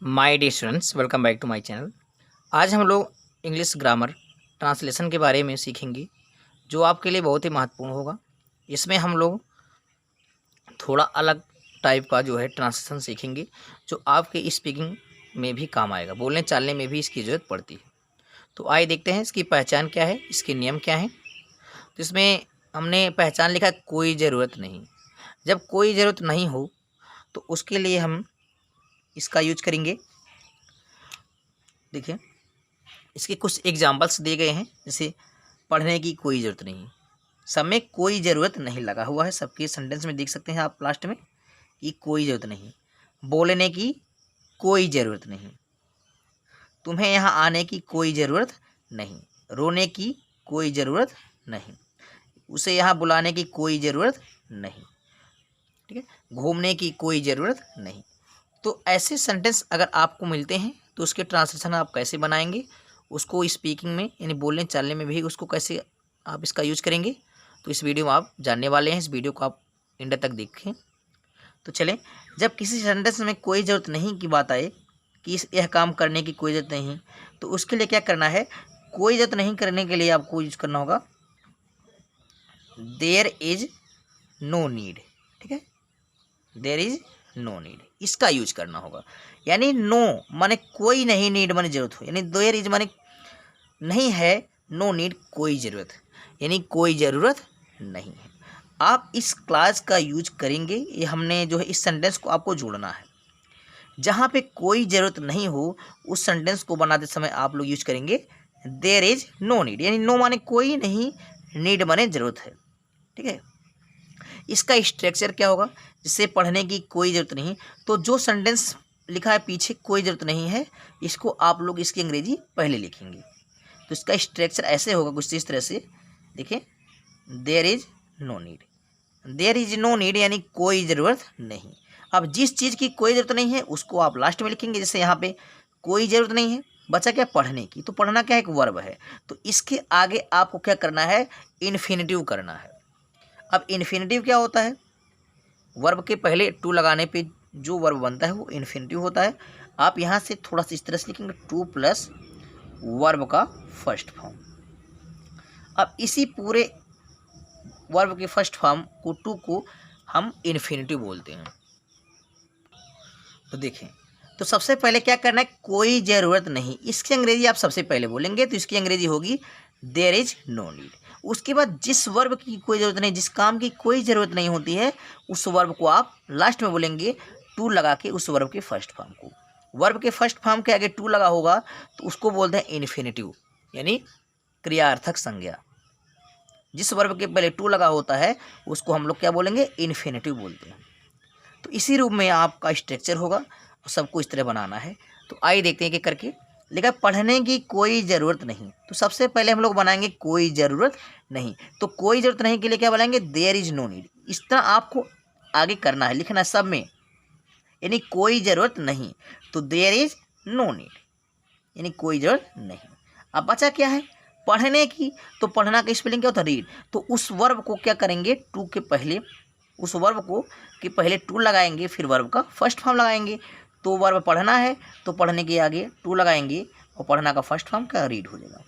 My dear students, welcome back to my channel. आज हम लोग इंग्लिश ग्रामर ट्रांसलेशन के बारे में सीखेंगे, जो आपके लिए बहुत ही महत्वपूर्ण होगा। इसमें हम लोग थोड़ा अलग टाइप का जो है ट्रांसलेशन सीखेंगे, जो आपके स्पीकिंग में भी काम आएगा, बोलने चालने में भी इसकी ज़रूरत पड़ती है। तो आइए देखते हैं इसकी पहचान क्या है, इसके नियम क्या हैं। तो इसमें हमने पहचान लिखा है, कोई ज़रूरत नहीं। जब कोई ज़रूरत नहीं हो तो उसके लिए हम इसका यूज करेंगे। देखिए, इसके कुछ एग्जाम्पल्स दिए गए हैं। जैसे पढ़ने की कोई ज़रूरत नहीं, सब में कोई ज़रूरत नहीं लगा हुआ है। सबके सेंटेंस में देख सकते हैं आप लास्ट में कि कोई ज़रूरत नहीं। बोलने की कोई ज़रूरत नहीं, तुम्हें यहाँ आने की कोई ज़रूरत नहीं, रोने की कोई ज़रूरत नहीं, उसे यहाँ बुलाने की कोई ज़रूरत नहीं, ठीक है, घूमने की कोई ज़रूरत नहीं। तो ऐसे सेंटेंस अगर आपको मिलते हैं तो उसके ट्रांसलेशन आप कैसे बनाएंगे, उसको स्पीकिंग में यानी बोलने चालने में भी उसको कैसे आप इसका यूज करेंगे, तो इस वीडियो में आप जानने वाले हैं। इस वीडियो को आप एंड तक देखें। तो चलें, जब किसी सेंटेंस में कोई ज़रूरत नहीं की बात आए कि यह काम करने की कोई ज़रूरत नहीं, तो उसके लिए क्या करना है, कोई ज़रूरत नहीं करने के लिए आपको यूज करना होगा देयर इज नो नीड। ठीक है, देयर इज नो नीड, इसका यूज करना होगा। यानी नो माने कोई नहीं, नीड माने जरूरत हो, यानी देयर इज माने नहीं है, नो नीड कोई ज़रूरत, यानी कोई ज़रूरत नहीं है। आप इस क्लास का यूज करेंगे, ये हमने जो है इस सेंटेंस को आपको जोड़ना है। जहाँ पे कोई ज़रूरत नहीं हो उस सेंटेंस को बनाते समय आप लोग यूज करेंगे देयर इज नो नीड, यानी नो माने कोई नहीं, नीड माने ज़रूरत है। ठीक है, इसका स्ट्रक्चर क्या होगा, जिससे पढ़ने की कोई ज़रूरत नहीं, तो जो सेंटेंस लिखा है पीछे कोई ज़रूरत नहीं है, इसको आप लोग इसकी अंग्रेजी पहले लिखेंगे। तो इसका स्ट्रक्चर ऐसे होगा कुछ इस तरह से, देखिए, there is no need, there is no need यानी कोई ज़रूरत नहीं। अब जिस चीज़ की कोई ज़रूरत नहीं है उसको आप लास्ट में लिखेंगे। जैसे यहाँ पे कोई ज़रूरत नहीं है, बचा क्या, पढ़ने की, तो पढ़ना क्या है, एक वर्ब है, तो इसके आगे आपको क्या करना है, इन्फिनिटिव करना है। अब इन्फिनिटिव क्या होता है, वर्ब के पहले टू लगाने पे जो वर्ब बनता है वो इन्फिनिटिव होता है। आप यहाँ से थोड़ा सा इस तरह से लिखेंगे, टू प्लस वर्ब का फर्स्ट फॉर्म। अब इसी पूरे वर्ब के फर्स्ट फॉर्म को, टू को हम इन्फिनिटिव बोलते हैं। तो देखें, तो सबसे पहले क्या करना है, कोई ज़रूरत नहीं, इसकी अंग्रेजी आप सबसे पहले बोलेंगे, तो इसकी अंग्रेजी होगी देयर इज नो नीड। उसके बाद जिस वर्ब की कोई ज़रूरत नहीं, जिस काम की कोई ज़रूरत नहीं होती है, उस वर्ब को आप लास्ट में बोलेंगे टू लगा के उस वर्ब के फर्स्ट फॉर्म को। वर्ब के फर्स्ट फॉर्म के आगे टू लगा होगा तो उसको बोलते हैं इन्फिनिटिव, यानी क्रियार्थक संज्ञा। जिस वर्ब के पहले टू लगा होता है उसको हम लोग क्या बोलेंगे, इन्फिनिटिव बोलते हैं। तो इसी रूप में आपका स्ट्रक्चर होगा और सबको इस तरह बनाना है। तो आइए देखते हैं कि करके। लिखा पढ़ने की कोई ज़रूरत नहीं, तो सबसे पहले हम लोग बनाएंगे कोई ज़रूरत नहीं, तो कोई ज़रूरत नहीं के लिए क्या बनाएंगे, देयर इज नो नीड। इस तरह आपको आगे करना है, लिखना है सब में, यानी कोई ज़रूरत नहीं, तो देयर इज नो नीड, यानी कोई ज़रूरत नहीं। अब बचा क्या है, पढ़ने की, तो पढ़ना का स्पेलिंग क्या होता है, रीड। तो उस वर्ब को क्या करेंगे, टू के पहले, उस वर्ब को कि पहले टू लगाएंगे, फिर वर्ब का फर्स्ट फॉर्म लगाएंगे। तो वर्ब पढ़ना है तो पढ़ने के आगे टू लगाएंगे और पढ़ना का फर्स्ट फॉर्म क्या, रीड हो जाएगा,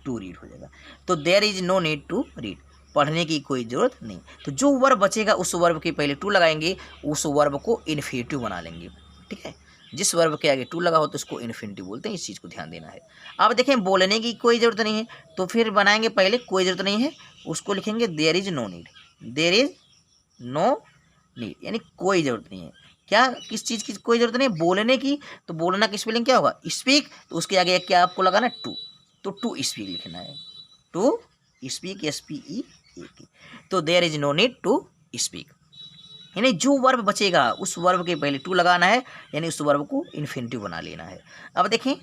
टू रीड हो जाएगा। तो there is no need to read, पढ़ने की कोई ज़रूरत नहीं। तो जो वर्ब बचेगा उस वर्ब के पहले टू लगाएंगे, उस वर्ब को इन्फिनिटिव बना लेंगे। ठीक है, जिस वर्ब के आगे टू लगा हो तो उसको इन्फिनिटिव बोलते हैं, इस चीज़ को ध्यान देना है। अब देखें, बोलने की कोई ज़रूरत नहीं है, तो फिर बनाएंगे पहले कोई ज़रूरत नहीं है, उसको लिखेंगे there is no need, there is no need, यानी कोई ज़रूरत नहीं है। क्या, किस चीज़ की कोई ज़रूरत नहीं है, बोलने की, तो बोलना की स्पेलिंग क्या होगा, स्पीक, तो उसके आगे क्या आपको लगाना, टू, तो टू स्पीक लिखना है, टू स्पीक, SPEAK। तो there is no need to speak, यानी जो वर्ब बचेगा उस वर्ब के पहले टू लगाना है, यानी उस वर्ब को इन्फिनिटिव बना लेना है। अब देखें,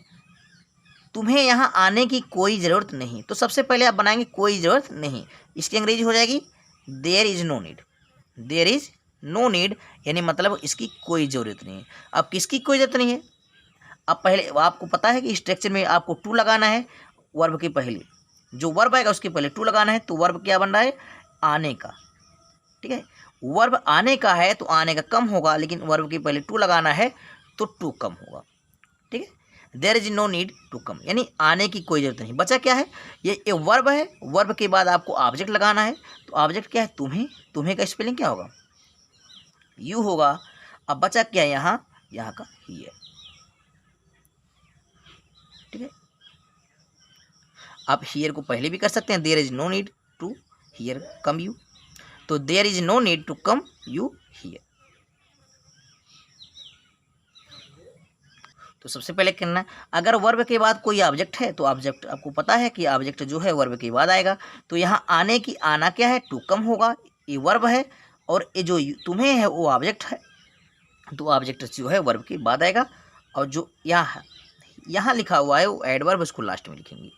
तुम्हें यहाँ आने की कोई ज़रूरत नहीं, तो सबसे पहले आप बनाएंगे कोई ज़रूरत नहीं, इसकी अंग्रेजी हो जाएगी there is no need, there is no need, यानी मतलब इसकी कोई ज़रूरत नहीं है। अब किसकी कोई ज़रूरत नहीं है, अब पहले आपको पता है कि स्ट्रक्चर में आपको टू लगाना है, वर्ब के पहले जो वर्ब आएगा उसके पहले टू लगाना है, तो वर्ब क्या बन रहा है, आने का। ठीक है, वर्ब आने का है तो आने का कम होगा, लेकिन वर्ब के पहले टू लगाना है तो टू कम होगा। ठीक है, there is no need to come, यानी आने की कोई जरूरत नहीं। बचा क्या है, ये वर्ब है, वर्ब के बाद आपको ऑब्जेक्ट लगाना है। तो ऑब्जेक्ट क्या है, तुम्हें। तुम्हें का स्पेलिंग क्या होगा, यू होगा। अब बचा क्या है यहाँ, यहाँ का हियर। ठीक है, आप हियर को पहले भी कर सकते हैं, there is no need to here come you, तो there is no need to come you here. तो सबसे पहले करना है, अगर वर्ब के बाद कोई ऑब्जेक्ट है तो ऑब्जेक्ट, आपको पता है कि ऑब्जेक्ट जो है वर्ब के बाद आएगा। तो यहाँ आने की, आना क्या है, टू कम होगा, ये वर्ब है, और ये जो तुम्हें है वो ऑब्जेक्ट है, तो ऑब्जेक्ट जो है वर्ब के बाद आएगा। और जो यहाँ लिखा हुआ है वो एडवर्ब, उसको लास्ट में लिखेंगे।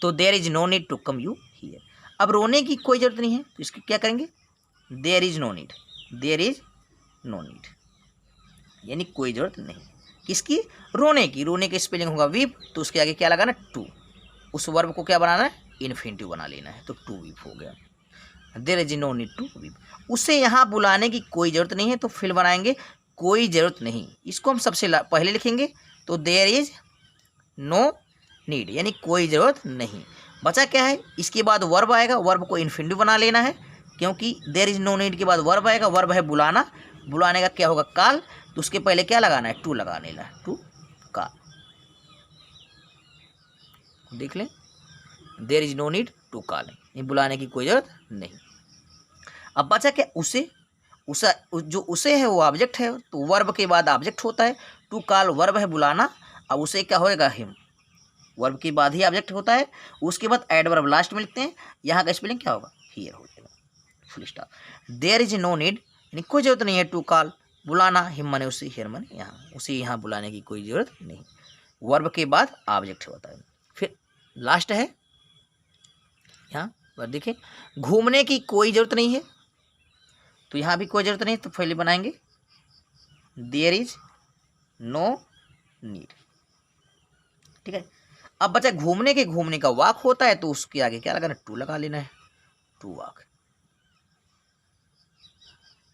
तो there is no need to come you here. अब रोने की कोई ज़रूरत नहीं है, तो इसकी क्या करेंगे, there is no need, there is no need, यानी कोई ज़रूरत नहीं किसकी, रोने की। रोने की स्पेलिंग होगा वीप, तो उसके आगे क्या लगाना, टू। उस वर्ब को क्या बनाना है, इन्फिनिटिव बना लेना है, तो टू वीप हो गया। There is no need to weep, उसे यहाँ बुलाने की कोई ज़रूरत नहीं है, तो फिर बनाएंगे कोई ज़रूरत नहीं। इसको हम सबसे पहले लिखेंगे, तो देयर इज नो नीड, यानी कोई ज़रूरत नहीं। बचा क्या है, इसके बाद वर्ब आएगा, वर्ब को इन्फिनिटिव बना लेना है, क्योंकि देयर इज नो नीड के बाद वर्ब आएगा, वर्ब है बुलाना, बुलाने का क्या होगा, कॉल, तो उसके पहले क्या लगाना है, टू लगा लेना है, टू कॉल। देख लें, there is no need to call, ये बुलाने की कोई ज़रूरत नहीं। अब बचा क्या, उसे। उसे, जो उसे है वो ऑब्जेक्ट है, तो वर्ब के बाद ऑब्जेक्ट होता है, टू कॉल वर्ब है बुलाना, अब उसे क्या होएगा, हिम, वर्ब के बाद ही ऑब्जेक्ट होता है, उसके बाद एडवर्ब लास्ट में लिखते हैं। यहाँ का स्पेलिंग क्या होगा, हियर हो जाएगा, full stop. There is no need, यानी कोई ज़रूरत नहीं है, टू कॉल बुलाना, हिम माने उसे, हियर माने यहाँ, उसे यहाँ बुलाने की कोई ज़रूरत नहीं, वर्ब के बाद ऑब्जेक्ट होता है। फिर लास्ट है यहाँ पर देखिए, घूमने की कोई ज़रूरत नहीं है, तो यहाँ भी कोई ज़रूरत नहीं, तो पहले बनाएंगे देयर इज नो नीड। ठीक है, अब बचा घूमने के, घूमने का वॉक होता है, तो उसके आगे क्या लगाना, टू लगा लेना है, to walk.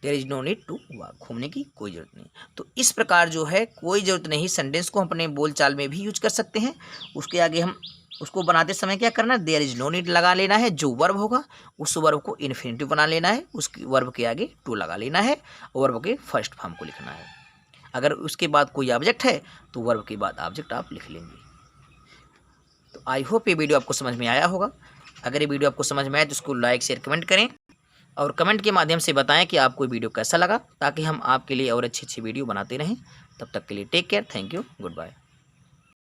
There is no need to walk, घूमने की कोई ज़रूरत नहीं। तो इस प्रकार जो है कोई ज़रूरत नहीं सेंटेंस को हम अपने बोलचाल में भी यूज कर सकते हैं। उसके आगे हम उसको बनाते समय क्या करना है, देयर इज नो नीड लगा लेना है, जो वर्ब होगा उस वर्ब को इन्फिनिटिव बना लेना है, उसकी वर्ब के आगे टू लगा लेना है, वर्ब के फर्स्ट फॉर्म को लिखना है। अगर उसके बाद कोई ऑब्जेक्ट है तो वर्ब के बाद ऑब्जेक्ट आप लिख लेंगे। तो आई होप ये वीडियो आपको समझ में आया होगा। अगर ये वीडियो आपको समझ में आए तो उसको लाइक शेयर कमेंट करें, और कमेंट के माध्यम से बताएं कि आपको वीडियो कैसा लगा, ताकि हम आपके लिए और अच्छी अच्छी वीडियो बनाते रहें। तब तक के लिए take care, thank you, good bye.